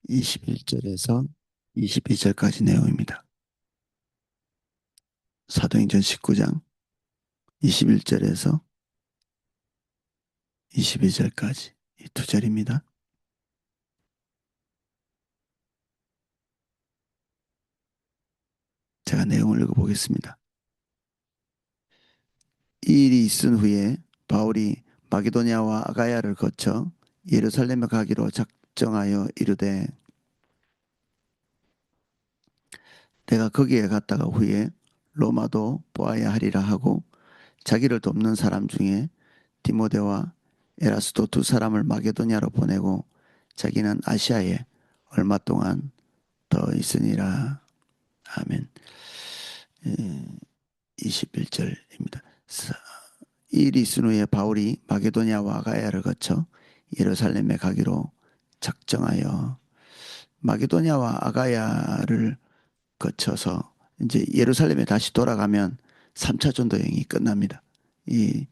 21절에서 22절까지 내용입니다. 사도행전 19장 21절에서 22절까지 이 두 절입니다. 제가 내용을 읽어보겠습니다. 이 일이 있은 후에 바울이 마게도냐와 아가야를 거쳐 예루살렘에 가기로 작정하여 이르되 내가 거기에 갔다가 후에 로마도 보아야 하리라 하고 자기를 돕는 사람 중에 디모데와 에라스도 두 사람을 마게도냐로 보내고 자기는 아시아에 얼마 동안 더 있으니라. 아멘. 21절입니다. 이 일이 있은 후에 바울이 마게도냐와 아가야를 거쳐 예루살렘에 가기로 작정하여 마게도냐와 아가야를 거쳐서 이제 예루살렘에 다시 돌아가면 3차 전도 여행이 끝납니다. 이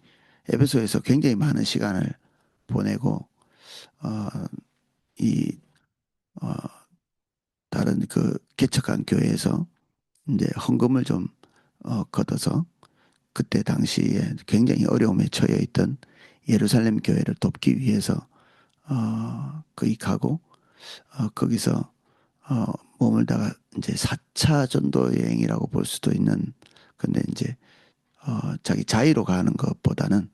에베소에서 굉장히 많은 시간을 보내고 어, 이 어, 다른 그 개척한 교회에서 이제 헌금을 좀 걷어서 그때 당시에 굉장히 어려움에 처해 있던 예루살렘 교회를 돕기 위해서 거기 가고 거기서 머물다가 이제 4차 전도 여행이라고 볼 수도 있는 근데 이제 자기 자의로 가는 것보다는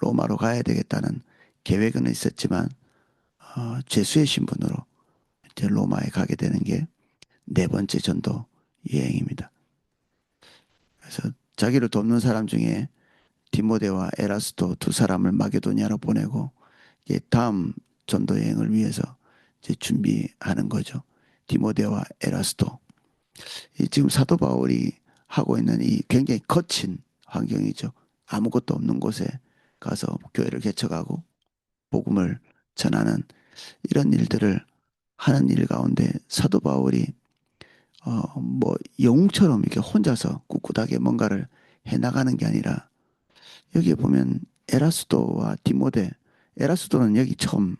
로마로 가야 되겠다는 계획은 있었지만 죄수의 신분으로 이제 로마에 가게 되는 게 네 번째 전도 여행입니다. 그래서 자기를 돕는 사람 중에 디모데와 에라스도 두 사람을 마게도냐로 보내고 이제 다음 전도 여행을 위해서 이제 준비하는 거죠. 디모데와 에라스도 지금 사도 바울이 하고 있는 이 굉장히 거친 환경이죠. 아무것도 없는 곳에 가서 교회를 개척하고 복음을 전하는 이런 일들을 하는 일 가운데 사도 바울이 뭐 영웅처럼 이렇게 혼자서 꿋꿋하게 뭔가를 해나가는 게 아니라 여기에 보면 에라스도와 디모데, 에라스도는 여기 처음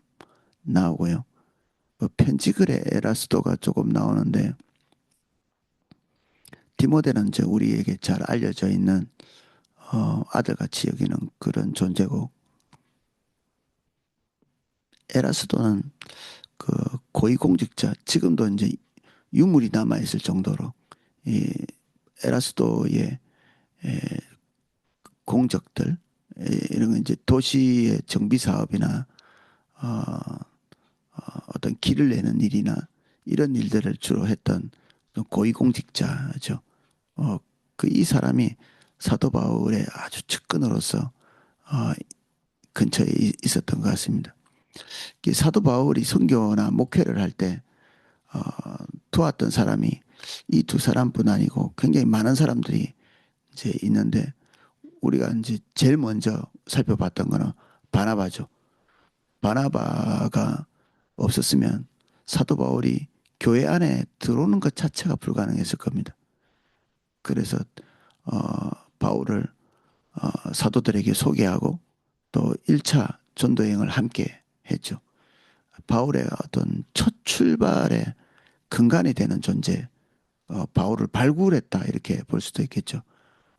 나오고요. 편지글에 에라스도가 조금 나오는데 디모데는 이제 우리에게 잘 알려져 있는 아들같이 여기는 그런 존재고 에라스도는 그 고위공직자 지금도 이제 유물이 남아 있을 정도로 이 에라스도의 공적들 이런 건 이제 도시의 정비 사업이나 어, 어떤 길을 내는 일이나 이런 일들을 주로 했던 고위공직자죠. 어, 그 이 사람이 사도 바울의 아주 측근으로서 어, 근처에 있었던 것 같습니다. 사도 바울이 선교나 목회를 할 때 도왔던 사람이 이 두 사람뿐 아니고 굉장히 많은 사람들이 이제 있는데 우리가 이제 제일 먼저 살펴봤던 거는 바나바죠. 바나바가 없었으면 사도 바울이 교회 안에 들어오는 것 자체가 불가능했을 겁니다. 그래서 바울을 사도들에게 소개하고 또 1차 전도 여행을 함께 했죠. 바울의 어떤 첫 출발의 근간이 되는 존재, 바울을 발굴했다 이렇게 볼 수도 있겠죠.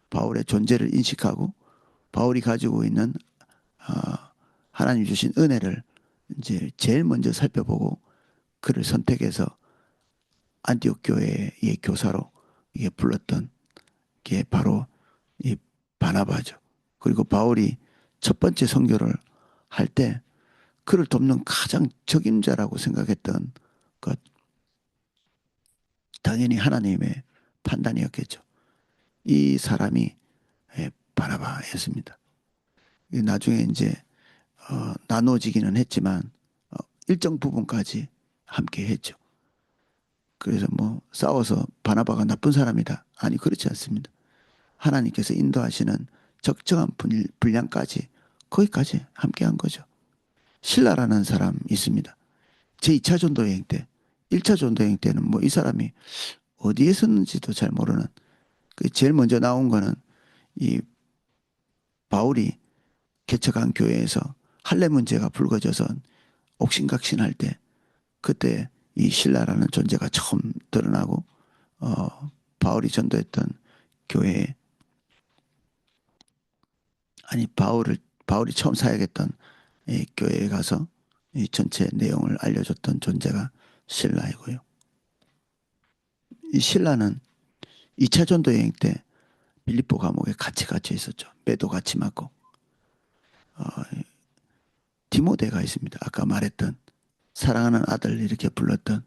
바울의 존재를 인식하고 바울이 가지고 있는 어, 하나님 주신 은혜를 이제 제일 먼저 살펴보고 그를 선택해서 안티옥 교회의 교사로 이게 불렀던 게 바로 이 바나바죠. 그리고 바울이 첫 번째 선교를 할 때 그를 돕는 가장 적임자라고 생각했던 것 당연히 하나님의 판단이었겠죠. 이 사람이 바나바였습니다. 나중에 이제 나눠지기는 했지만 일정 부분까지 함께 했죠. 그래서 뭐 싸워서 바나바가 나쁜 사람이다. 아니 그렇지 않습니다. 하나님께서 인도하시는 적정한 분량까지 거기까지 함께한 거죠. 신라라는 사람 있습니다. 제2차 전도 여행 때 1차 전도 여행 때는 뭐 이 사람이 어디에 섰는지도 잘 모르는 그 제일 먼저 나온 거는 이 바울이 개척한 교회에서 할례 문제가 불거져서 옥신각신할 때 그때 이 신라라는 존재가 처음 드러나고 바울이 전도했던 교회에 아니 바울이 처음 사역했던 이 교회에 가서 이 전체 내용을 알려줬던 존재가 신라이고요. 이 신라는 2차 전도 여행 때 빌립보 감옥에 같이 갇혀 있었죠. 매도 같이 맞고 어, 디모데가 있습니다. 아까 말했던 사랑하는 아들 이렇게 불렀던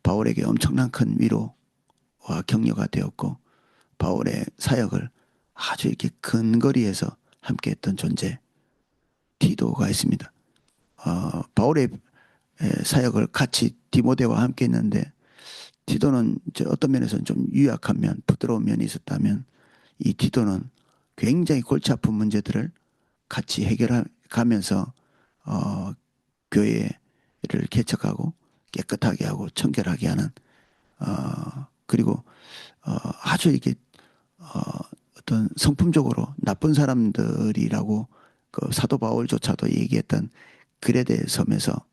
바울에게 엄청난 큰 위로와 격려가 되었고 바울의 사역을 아주 이렇게 근거리에서 함께했던 존재 디도가 있습니다. 바울의 사역을 같이 디모데와 함께했는데 디도는 이제 어떤 면에서는 좀 유약한 면, 부드러운 면이 있었다면 이 디도는 굉장히 골치 아픈 문제들을 같이 해결하면서 어, 교회를 개척하고 깨끗하게 하고 청결하게 하는 그리고 아주 이게 어, 어떤 성품적으로 나쁜 사람들이라고 그 사도 바울조차도 얘기했던 그레데 섬에서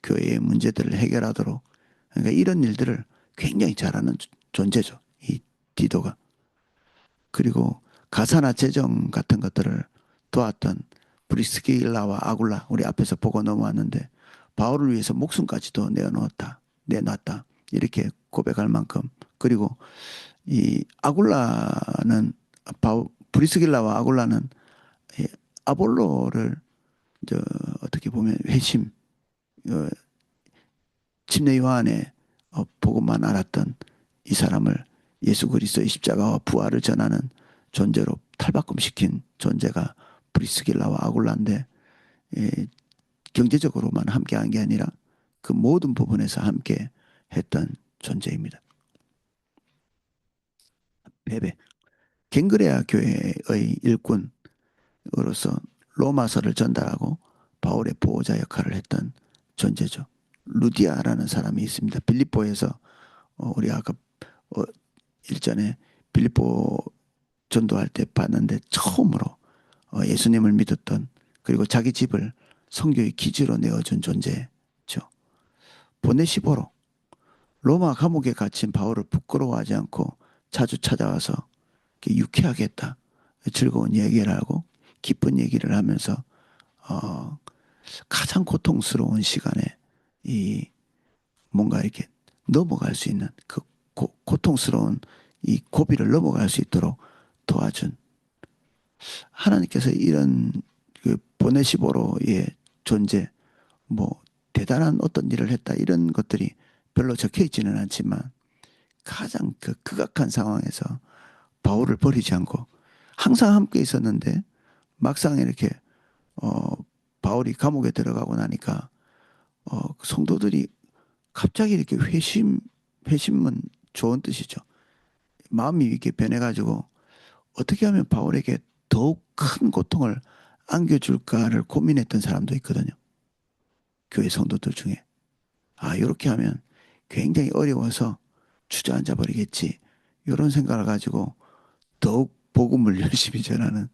교회의 문제들을 해결하도록 그러니까 이런 일들을 굉장히 잘하는 존재죠. 이 디도가. 그리고 가사나 재정 같은 것들을 도왔던 브리스길라와 아굴라 우리 앞에서 보고 넘어왔는데 바울을 위해서 목숨까지도 내놨다 이렇게 고백할 만큼 그리고 이 아굴라는 브리스길라와 아굴라는 아볼로를 저 어떻게 보면 회심 어, 침례 요한의 복음만 알았던 이 사람을 예수 그리스도의 십자가와 부활을 전하는 존재로 탈바꿈시킨 존재가 브리스길라와 아굴라인데 예, 경제적으로만 함께한 게 아니라 그 모든 부분에서 함께 했던 존재입니다. 베베 갱그레아 교회의 일꾼으로서 로마서를 전달하고 바울의 보호자 역할을 했던 존재죠. 루디아라는 사람이 있습니다. 빌립보에서 우리 아까 어, 일전에 빌립보 전도할 때 봤는데 처음으로 예수님을 믿었던 그리고 자기 집을 선교의 기지로 내어준 존재죠. 보네시보로 로마 감옥에 갇힌 바울을 부끄러워하지 않고 자주 찾아와서 유쾌하게 했다. 즐거운 얘기를 하고 기쁜 얘기를 하면서 어, 가장 고통스러운 시간에 이 뭔가 이렇게 넘어갈 수 있는 그 고통스러운 이 고비를 넘어갈 수 있도록 도와준 하나님께서 이런 그 보네시보로의 존재 뭐 대단한 어떤 일을 했다 이런 것들이 별로 적혀 있지는 않지만 가장 그 극악한 상황에서 바울을 버리지 않고 항상 함께 있었는데 막상 이렇게 어 바울이 감옥에 들어가고 나니까 성도들이 갑자기 이렇게 회심은 좋은 뜻이죠. 마음이 이렇게 변해가지고 어떻게 하면 바울에게 더욱 큰 고통을 안겨줄까를 고민했던 사람도 있거든요. 교회 성도들 중에. 아, 이렇게 하면 굉장히 어려워서 주저앉아 버리겠지. 이런 생각을 가지고 더욱 복음을 열심히 전하는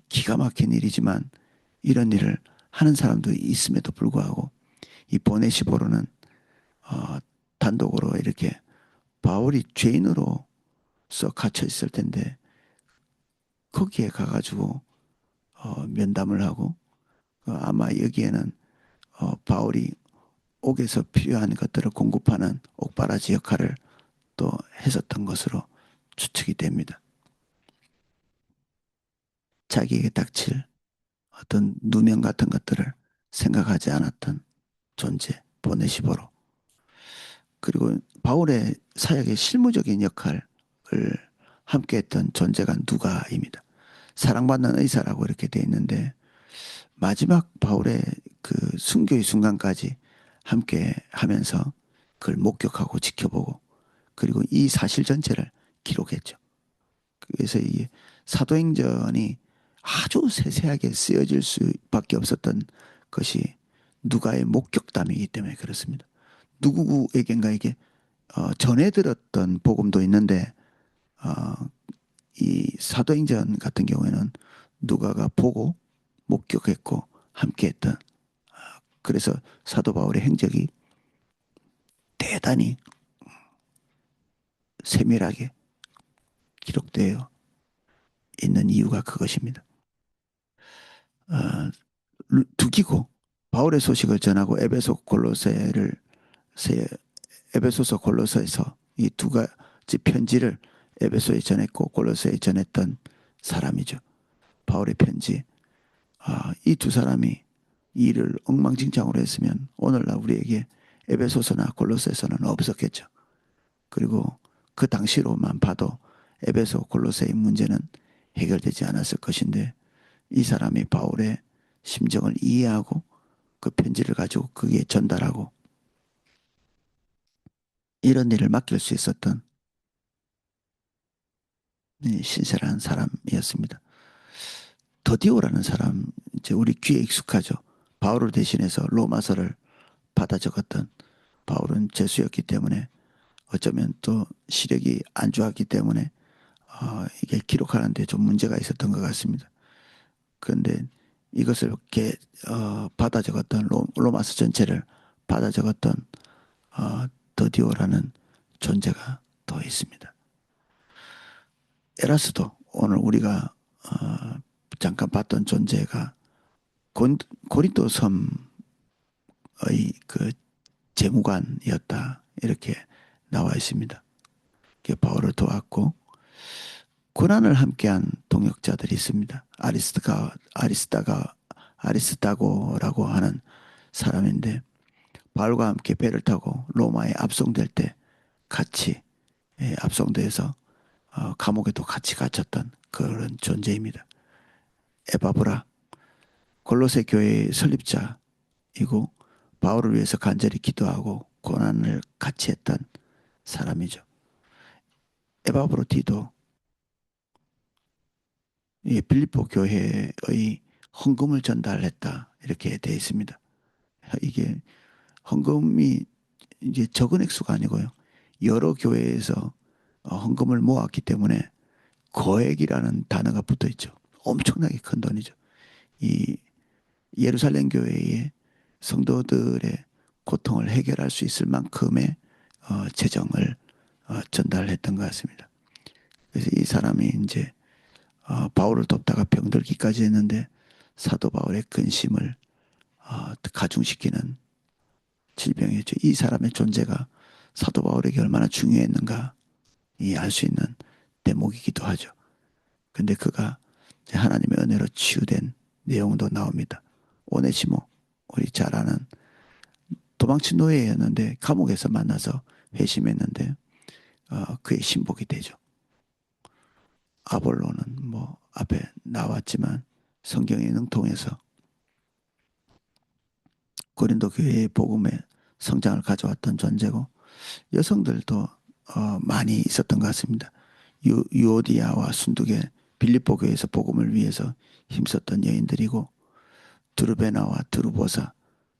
기가 막힌 일이지만 이런 일을 하는 사람도 있음에도 불구하고 이 보네시보로는 어, 단독으로 이렇게 바울이 죄인으로서 갇혀 있을 텐데 거기에 가가지고 면담을 하고 아마 여기에는 바울이 옥에서 필요한 것들을 공급하는 옥바라지 역할을 또 했었던 것으로 추측이 됩니다. 자기에게 닥칠 어떤 누명 같은 것들을 생각하지 않았던 존재 보네시보로 그리고 바울의 사역의 실무적인 역할을 함께했던 존재가 누가입니다. 사랑받는 의사라고 이렇게 돼 있는데 마지막 바울의 그 순교의 순간까지 함께 하면서 그걸 목격하고 지켜보고 그리고 이 사실 전체를 기록했죠. 그래서 이 사도행전이 아주 세세하게 쓰여질 수밖에 없었던 것이 누가의 목격담이기 때문에 그렇습니다. 누구에겐가 이게 전해 들었던 복음도 있는데 어, 이 사도행전 같은 경우에는 누가가 보고 목격했고 함께했던 그래서 사도 바울의 행적이 대단히 세밀하게 기록되어 있는 이유가 그것입니다. 어, 두기고 바울의 소식을 전하고 에베소서 골로새에서 이 두 가지 편지를 에베소에 전했고 골로새에 전했던 사람이죠. 바울의 편지. 이 두 사람이 이 일을 엉망진창으로 했으면 오늘날 우리에게 에베소서나 골로새서는 없었겠죠. 그리고 그 당시로만 봐도 에베소 골로새의 문제는 해결되지 않았을 것인데 이 사람이 바울의 심정을 이해하고 그 편지를 가지고 그게 전달하고 이런 일을 맡길 수 있었던 신실한 사람이었습니다. 더디오라는 사람, 이제 우리 귀에 익숙하죠. 바울을 대신해서 로마서를 받아 적었던, 바울은 죄수였기 때문에 어쩌면 또 시력이 안 좋았기 때문에 이게 기록하는데 좀 문제가 있었던 것 같습니다. 그런데 이것을 이렇게 받아 적었던 로마서 전체를 받아 적었던 더디오라는 존재가 더 있습니다. 에라스도 오늘 우리가 잠깐 봤던 존재가 고린도 섬의 그 재무관이었다 이렇게 나와 있습니다. 바울을 도왔고 고난을 함께한 동역자들이 있습니다. 아리스타고라고 하는 사람인데 바울과 함께 배를 타고 로마에 압송될 때 같이 압송돼서 감옥에도 같이 갇혔던 그런 존재입니다. 에바브라 골로새 교회의 설립자이고 바울을 위해서 간절히 기도하고 고난을 같이 했던 사람이죠. 에바브로티도 빌립보 교회의 헌금을 전달했다 이렇게 되어 있습니다. 이게 헌금이 이제 적은 액수가 아니고요. 여러 교회에서 헌금을 모았기 때문에 거액이라는 단어가 붙어 있죠. 엄청나게 큰 돈이죠. 이 예루살렘 교회의 성도들의 고통을 해결할 수 있을 만큼의 재정을 전달했던 것 같습니다. 그래서 이 사람이 이제 바울을 돕다가 병들기까지 했는데 사도 바울의 근심을 가중시키는 질병이었죠. 이 사람의 존재가 사도 바울에게 얼마나 중요했는가 알 수 있는 대목이기도 하죠. 근데 그가 하나님의 은혜로 치유된 내용도 나옵니다. 오네시모, 우리 잘 아는 도망친 노예였는데 감옥에서 만나서 회심했는데 그의 신복이 되죠. 아볼로는 뭐 앞에 나왔지만 성경에 능통해서 고린도 교회의 복음의 성장을 가져왔던 존재고 여성들도 많이 있었던 것 같습니다. 유오디아와 순두계 빌립보 교회에서 복음을 위해서 힘썼던 여인들이고 드루베나와 드루보사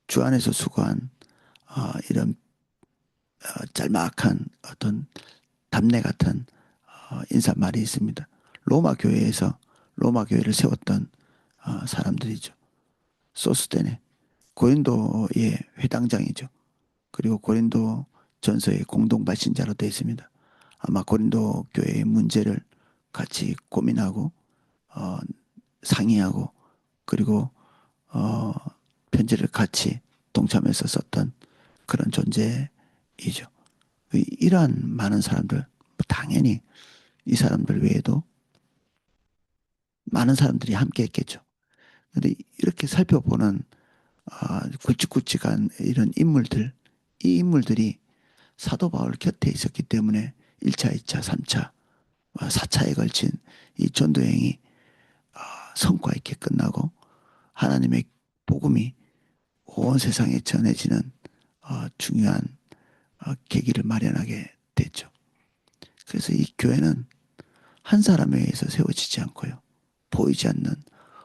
주 안에서 수고한 이런 짤막한 어떤 담내 같은 인사말이 있습니다. 로마 교회를 세웠던 사람들이죠. 소스테네 고린도의 회당장이죠. 그리고 고린도 전서의 공동 발신자로 되어 있습니다. 아마 고린도 교회의 문제를 같이 고민하고 어, 상의하고 그리고 어, 편지를 같이 동참해서 썼던 그런 존재이죠. 이러한 많은 사람들 당연히 이 사람들 외에도 많은 사람들이 함께 했겠죠. 그런데 이렇게 살펴보는 굵직굵직한 이런 인물들, 이 인물들이 사도 바울 곁에 있었기 때문에 1차, 2차, 3차, 4차에 걸친 이 전도행이 성과 있게 끝나고 하나님의 복음이 온 세상에 전해지는 중요한 계기를 마련하게 됐죠. 그래서 이 교회는 한 사람에 의해서 세워지지 않고요. 보이지 않는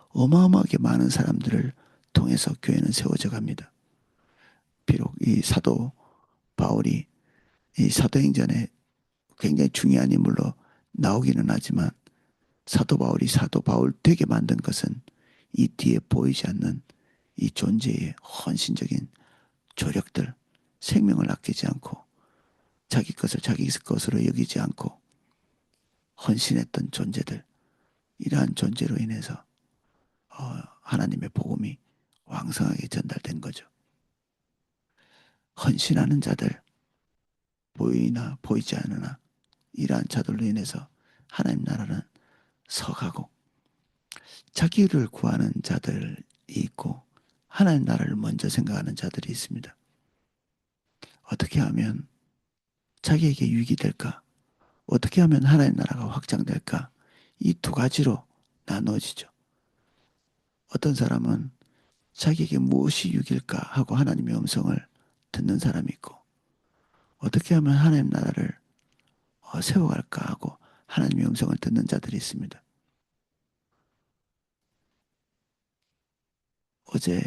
어마어마하게 많은 사람들을 통해서 교회는 세워져 갑니다. 비록 이 사도 바울이 이 사도행전에 굉장히 중요한 인물로 나오기는 하지만 사도 바울이 사도 바울 되게 만든 것은 이 뒤에 보이지 않는 이 존재의 헌신적인 조력들, 생명을 아끼지 않고 자기 것을 자기 것으로 여기지 않고 헌신했던 존재들, 이러한 존재로 인해서 하나님의 복음이 왕성하게 전달된 거죠. 헌신하는 자들, 보이나 보이지 않으나 이러한 자들로 인해서 하나님 나라는 서가고, 자기를 구하는 자들이 있고 하나님 나라를 먼저 생각하는 자들이 있습니다. 어떻게 하면 자기에게 유익이 될까? 어떻게 하면 하나님 나라가 확장될까? 이 두 가지로 나누어지죠. 어떤 사람은 자기에게 무엇이 유익일까 하고 하나님의 음성을 듣는 사람이 있고, 어떻게 하면 하나님 나라를 세워갈까 하고 하나님의 음성을 듣는 자들이 있습니다. 어제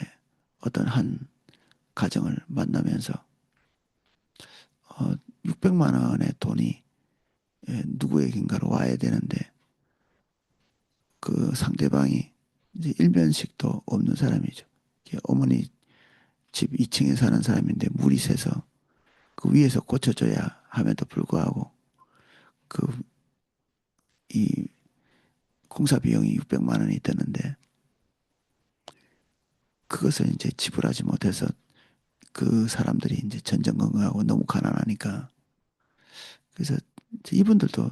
어떤 한 가정을 만나면서 600만 원의 돈이 누구에겐가로 와야 되는데, 그 상대방이 이제 일면식도 없는 사람이죠. 어머니 집 2층에 사는 사람인데 물이 새서 그 위에서 고쳐줘야 함에도 불구하고 그 이 공사 비용이 600만 원이 드는데, 그것을 이제 지불하지 못해서 그 사람들이 이제 전전긍긍하고 너무 가난하니까, 그래서 이분들도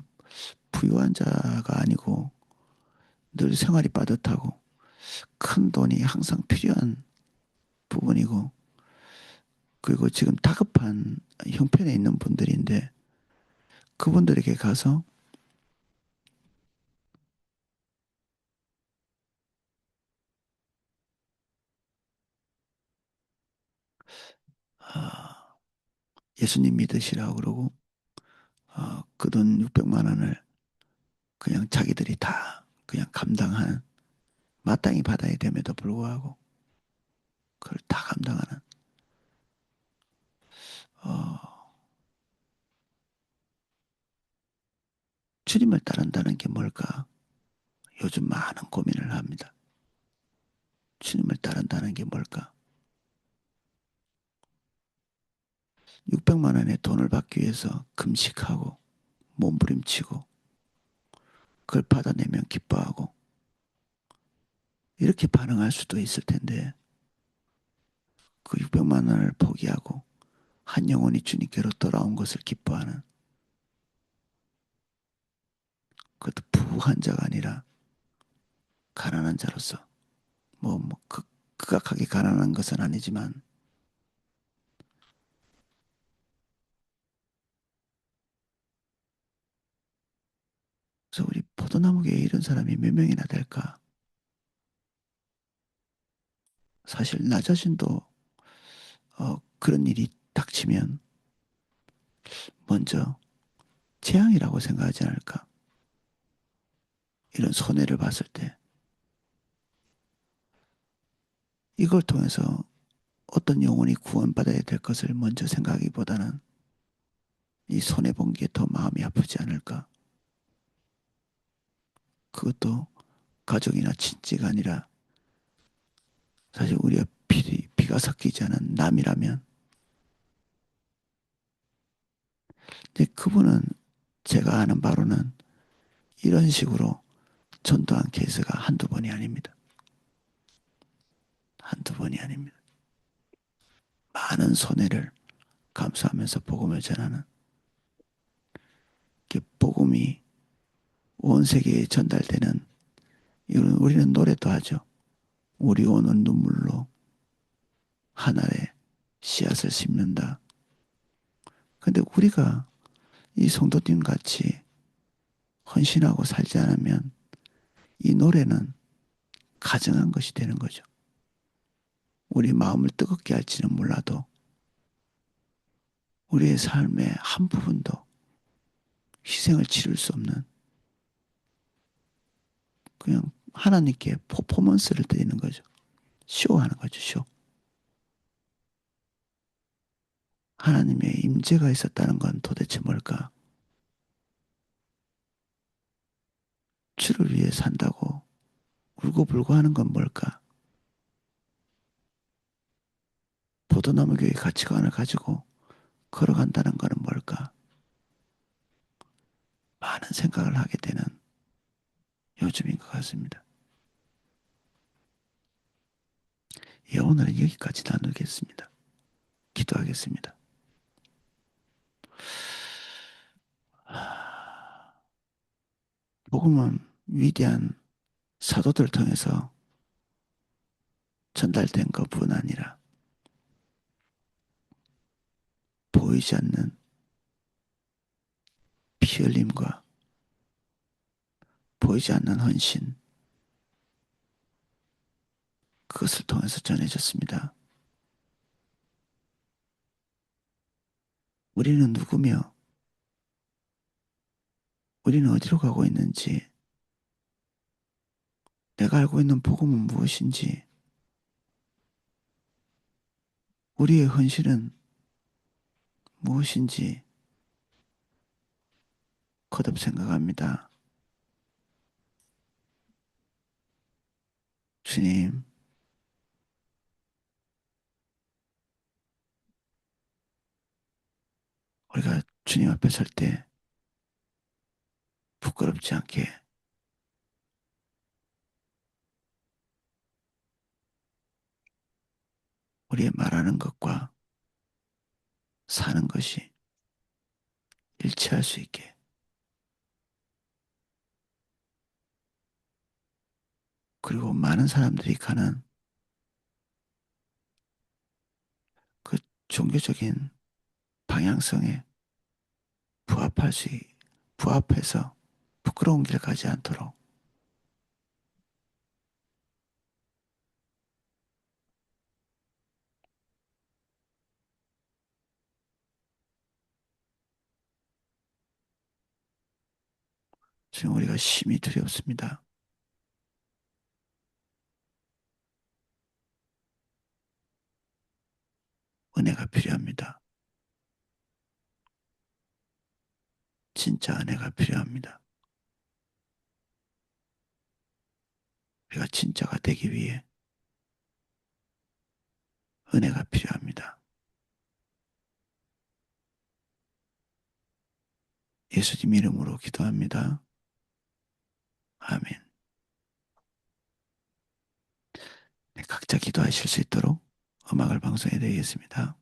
부유한 자가 아니고 늘 생활이 빠듯하고 큰 돈이 항상 필요한 부분이고, 그리고 지금 다급한 형편에 있는 분들인데, 그분들에게 가서 아, 예수님 믿으시라고 그러고 그 돈 600만 원을 그냥 자기들이 다 그냥 감당하는, 마땅히 받아야 됨에도 불구하고 그걸 다 감당하는, 어, 주님을 따른다는 게 뭘까? 요즘 많은 고민을 합니다. 주님을 따른다는 게 뭘까? 600만 원의 돈을 받기 위해서 금식하고 몸부림치고 그걸 받아내면 기뻐하고 이렇게 반응할 수도 있을 텐데, 그 600만 원을 포기하고 한 영혼이 주님께로 돌아온 것을 기뻐하는, 그것도 부한 자가 아니라 가난한 자로서, 극악하게 가난한 것은 아니지만, 그래서 우리 포도나무교에 이런 사람이 몇 명이나 될까? 사실 나 자신도 그런 일이 닥치면 먼저 재앙이라고 생각하지 않을까? 이런 손해를 봤을 때 이걸 통해서 어떤 영혼이 구원받아야 될 것을 먼저 생각하기보다는 이 손해본 게 더 마음이 아프지 않을까? 그것도 가족이나 친지가 아니라 사실 우리가 피가 섞이지 않은 남이라면. 근데 그분은 제가 아는 바로는 이런 식으로 전도한 케이스가 한두 번이 아닙니다. 한두 번이 아닙니다. 많은 손해를 감수하면서 복음을 전하는, 복음이 온 세계에 전달되는, 이런 우리는 노래도 하죠. 우리 오는 눈물로 하늘에 씨앗을 심는다. 근데 우리가 이 성도님 같이 헌신하고 살지 않으면 이 노래는 가증한 것이 되는 거죠. 우리 마음을 뜨겁게 할지는 몰라도 우리의 삶의 한 부분도 희생을 치를 수 없는, 그냥 하나님께 퍼포먼스를 드리는 거죠. 쇼하는 거죠, 쇼. 하나님의 임재가 있었다는 건 도대체 뭘까? 주를 위해 산다고 울고불고 하는 건 뭘까? 포도나무 교회 가치관을 가지고 걸어간다는 것은 뭘까? 많은 생각을 하게 되는 요즘인 것 같습니다. 예, 오늘은 여기까지 나누겠습니다. 기도하겠습니다. 복음은 위대한 사도들 통해서 전달된 것뿐 아니라 보이지 않는 피 흘림과 보이지 않는 헌신, 그것을 통해서 전해졌습니다. 우리는 누구며 우리는 어디로 가고 있는지, 내가 알고 있는 복음은 무엇인지, 우리의 헌신은 무엇인지 거듭 생각합니다. 주님, 우리가 주님 앞에 설 때 부끄럽지 않게 우리의 말하는 것과 사는 것이 일치할 수 있게, 그리고 많은 사람들이 가는 그 종교적인 방향성에 부합할 수, 부합해서 부끄러운 길 가지 않도록 지금 우리가 심히 두렵습니다. 은혜가 필요합니다. 진짜 은혜가 필요합니다. 우리가 진짜가 되기 위해 은혜가 필요합니다. 예수님 이름으로 기도합니다. 아멘. 네, 각자 기도하실 수 있도록 음악을 방송해 드리겠습니다.